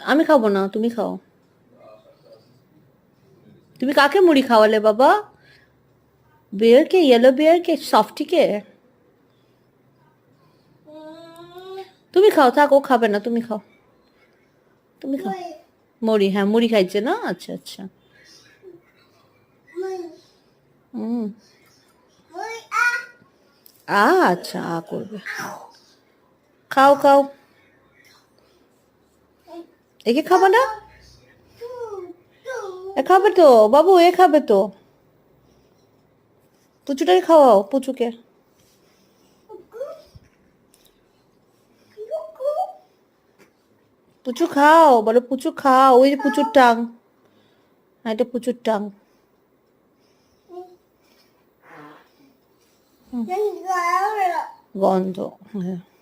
আমি খাবো না, তুমি খাও। তুমি কাকে মুড়ি খাওয়ালে বাবা? বিয়ারকে, ইয়েলো বিয়ারকে, সফটিকে? তুমি খাও, থাক, ও খাবে না, তুমি খাও। তুমি খাও। মুড়ি, হ্যাঁ মুড়ি খাইছে না, আচ্ছা আচ্ছা। হুম। আচ্ছা, করবে। খাও খাও। একে খাবে না? এ খাবে তো বাবু, এ খাবে তো। পুচুটাকে খাওয়াও, পুচুকে। পুচু খাও, বলো পুচু খাও, ওই যে পুচুর টাং। হ্যাঁ, এটা পুচুর টাং। গন্ধ। হ্যাঁ।